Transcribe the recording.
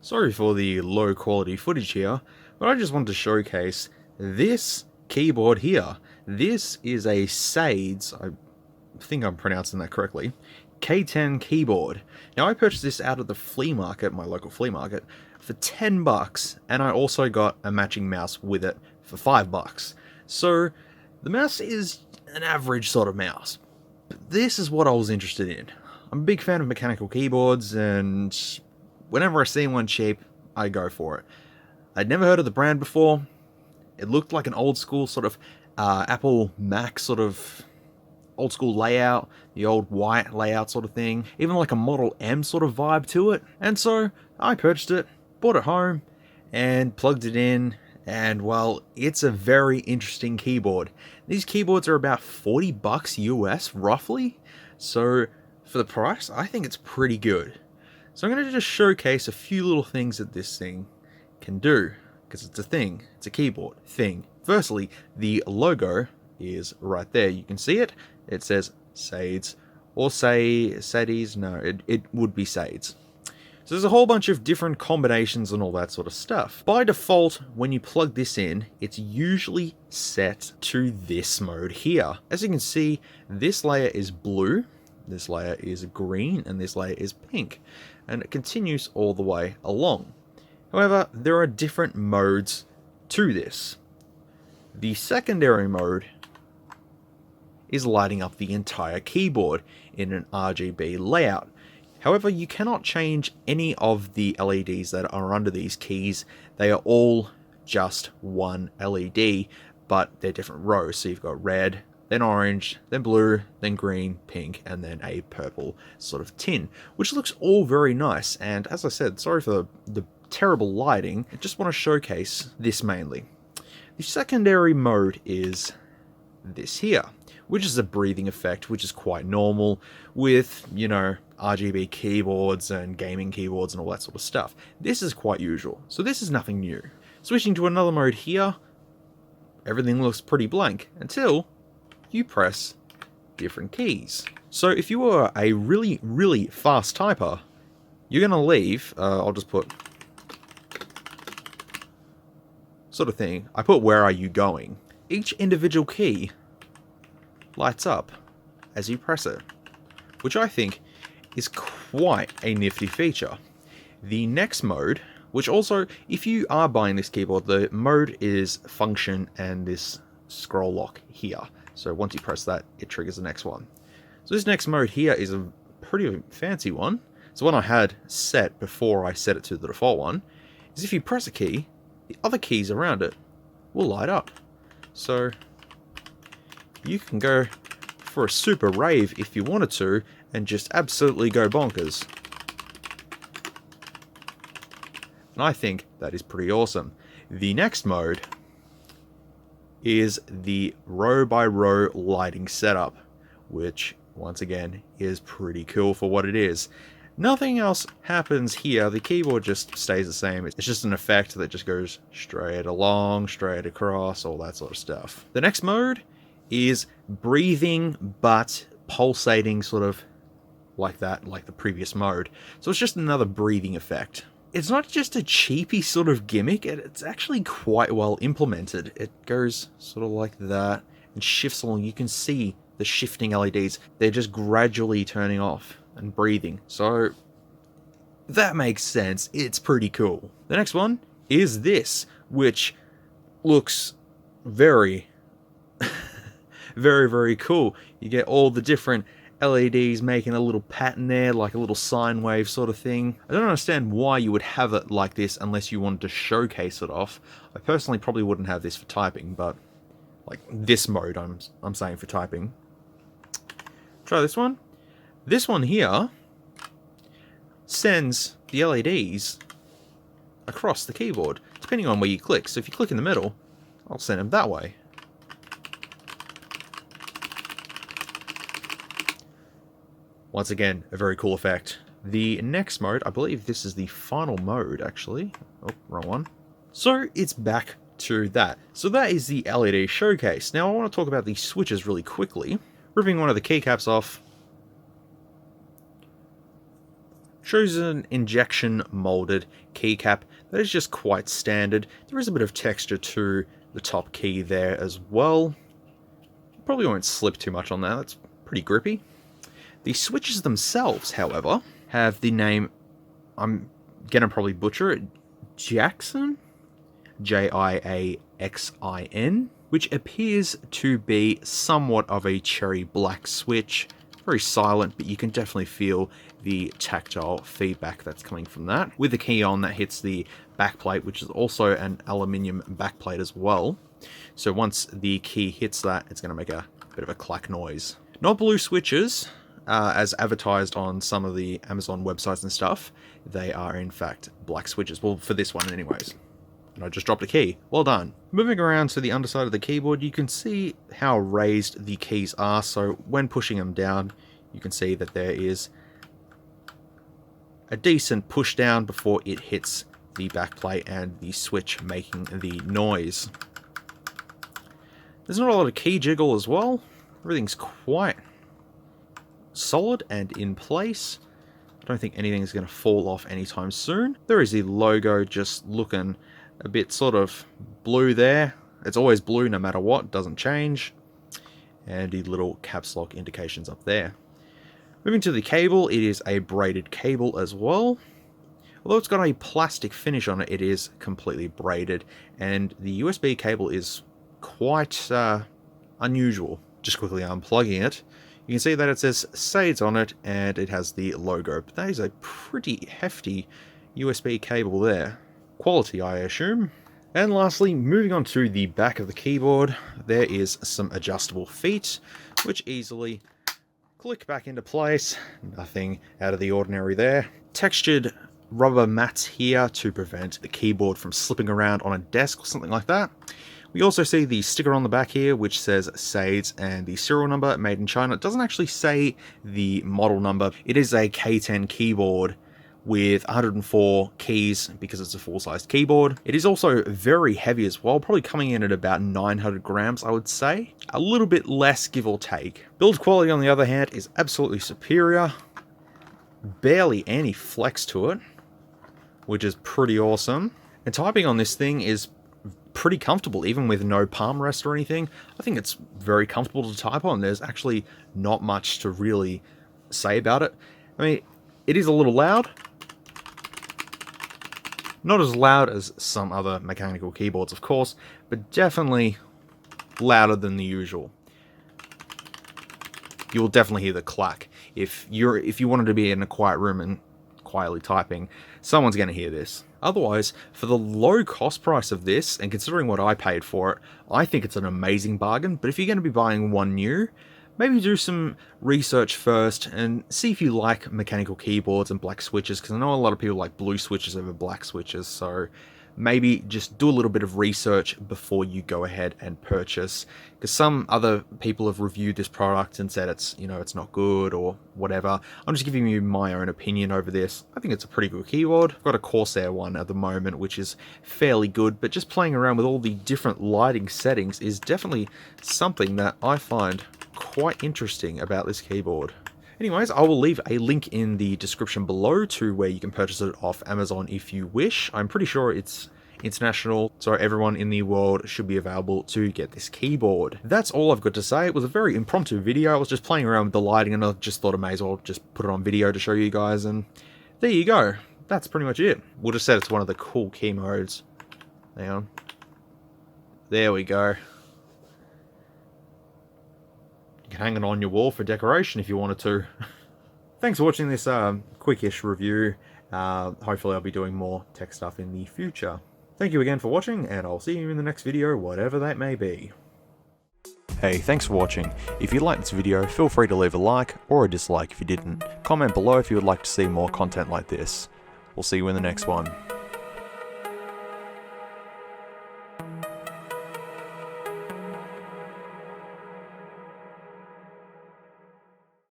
Sorry for the low quality footage here, but I just wanted to showcase this keyboard here. This is a Sades, I think I'm pronouncing that correctly, K10 keyboard. Now I purchased this out of the flea market, my local flea market, for 10 bucks, and I also got a matching mouse with it for 5 bucks. So the mouse is an average sort of mouse. But this is what I was interested in. I'm a big fan of mechanical keyboards, and whenever I see one cheap, I go for it. I'd never heard of the brand before. It looked like an old school sort of Apple Mac sort of old school layout, the old white layout sort of thing, even like a Model M sort of vibe to it. And so I purchased it, brought it home, and plugged it in, and well, it's a very interesting keyboard. These keyboards are about 40 bucks US roughly, so for the price, I think it's pretty good. So I'm going to just showcase a few little things that this thing can do, because it's a thing, it's a keyboard thing. Firstly, the logo is right there. You can see it. It says Sades, or say Sades. No, it would be Sades. So there's a whole bunch of different combinations and all that sort of stuff. By default, when you plug this in, it's usually set to this mode here. As you can see, this layer is blue, this layer is green, and this layer is pink. And it continues all the way along. However, there are different modes to this. The secondary mode is lighting up the entire keyboard in an RGB layout. However, you cannot change any of the LEDs that are under these keys. They are all just one LED, but they're different rows. So you've got red, then orange, then blue, then green, pink, and then a purple sort of tin, which looks all very nice. And as I said, sorry for the terrible lighting, I just want to showcase this mainly. The secondary mode is this here, which is a breathing effect, which is quite normal with, you know, RGB keyboards and gaming keyboards and all that sort of stuff. This is quite usual, so this is nothing new. Switching to another mode here, everything looks pretty blank until you press different keys. So if you are a really, really fast typer, you're going to leave, I'll just put sort of thing. I put where are you going. Each individual key lights up as you press it, which I think is quite a nifty feature. The next mode, which also, if you are buying this keyboard, the mode is function and this scroll lock here. So once you press that, it triggers the next one. So this next mode here is a pretty fancy one. So one I had set before I set it to the default one, is if you press a key, the other keys around it will light up. So you can go for a super rave if you wanted to, and just absolutely go bonkers. And I think that is pretty awesome. The next mode is the row by row lighting setup, which once again is pretty cool for what it is. Nothing else happens here. The keyboard just stays the same. It's just an effect that just goes straight along, straight across, all that sort of stuff. The next mode is breathing but pulsating, sort of like that, like the previous mode. So it's just another breathing effect. It's not just a cheapy sort of gimmick, it's actually quite well implemented. It goes sort of like that and shifts along. You can see the shifting LEDs. They're just gradually turning off and breathing. So that makes sense. It's pretty cool. The next one is this, which looks very, very, very cool. You get all the different LEDs making a little pattern there, like a little sine wave sort of thing. I don't understand why you would have it like this unless you wanted to showcase it off. I personally probably wouldn't have this for typing, but like this mode I'm saying for typing. Try this one. This one here sends the LEDs across the keyboard, depending on where you click. So if you click in the middle, I'll send them that way. Once again, a very cool effect. The next mode, I believe this is the final mode, actually. Oh, wrong one. So it's back to that. So that is the LED showcase. Now I want to talk about the switches really quickly. Ripping one of the keycaps off. Shows an injection molded keycap that is just quite standard. There is a bit of texture to the top key there as well. Probably won't slip too much on that, that's pretty grippy. The switches themselves, however, have the name, I'm gonna probably butcher it, Jaxin? Jaxin, which appears to be somewhat of a cherry black switch. Very silent, but you can definitely feel the tactile feedback that's coming from that. With the key on, that hits the backplate, which is also an aluminium backplate as well. So once the key hits that, it's going to make a bit of a clack noise. Not blue switches, as advertised on some of the Amazon websites and stuff. They are in fact black switches. Well, for this one anyways. And I just dropped a key. Well done. Moving around to the underside of the keyboard, you can see how raised the keys are. So when pushing them down, you can see that there is a decent push down before it hits the backplate and the switch making the noise. There's not a lot of key jiggle as well. Everything's quite solid and in place. I don't think anything's going to fall off anytime soon. There is the logo just looking a bit sort of blue there. It's always blue no matter what, doesn't change. And the little caps lock indications up there. Moving to the cable, it is a braided cable as well. Although it's got a plastic finish on it, it is completely braided. And the USB cable is quite unusual. Just quickly unplugging it, you can see that it says Sades on it and it has the logo. But that is a pretty hefty USB cable there. Quality, I assume. And lastly, moving on to the back of the keyboard, there is some adjustable feet, which easily click back into place. Nothing out of the ordinary there. Textured rubber mats here to prevent the keyboard from slipping around on a desk or something like that. We also see the sticker on the back here, which says Sades and the serial number, made in China. It doesn't actually say the model number. It is a K10 keyboard with 104 keys because it's a full-sized keyboard. It is also very heavy as well, probably coming in at about 900 grams, I would say. A little bit less, give or take. Build quality, on the other hand, is absolutely superior. Barely any flex to it, which is pretty awesome. And typing on this thing is pretty comfortable, even with no palm rest or anything. I think it's very comfortable to type on. There's actually not much to really say about it. I mean, it is a little loud. Not as loud as some other mechanical keyboards, of course, but definitely louder than the usual. You will definitely hear the clack. If you wanted to be in a quiet room and quietly typing, someone's going to hear this. Otherwise, for the low cost price of this, and considering what I paid for it, I think it's an amazing bargain. But if you're going to be buying one new, maybe do some research first and see if you like mechanical keyboards and black switches, because I know a lot of people like blue switches over black switches, so maybe just do a little bit of research before you go ahead and purchase, because some other people have reviewed this product and said it's, you know, it's not good or whatever. I'm just giving you my own opinion over this. I think it's a pretty good keyboard. I've got a Corsair one at the moment, which is fairly good, but just playing around with all the different lighting settings is definitely something that I find quite interesting about this keyboard. Anyways, I will leave a link in the description below to where you can purchase it off Amazon if you wish. I'm pretty sure it's international, so everyone in the world should be available to get this keyboard. That's all I've got to say. It was a very impromptu video. I was just playing around with the lighting and I just thought I may as well just put it on video to show you guys, and there you go. That's pretty much it. We'll just say it's one of the cool key modes. Hang on. There we go. You can hang it on your wall for decoration if you wanted to. Thanks for watching this quickish review. Hopefully I'll be doing more tech stuff in the future. Thank you again for watching, and I'll see you in the next video, whatever that may be. Hey, thanks for watching. If you liked this video, feel free to leave a like or a dislike if you didn't. Comment below if you would like to see more content like this. We'll see you in the next one.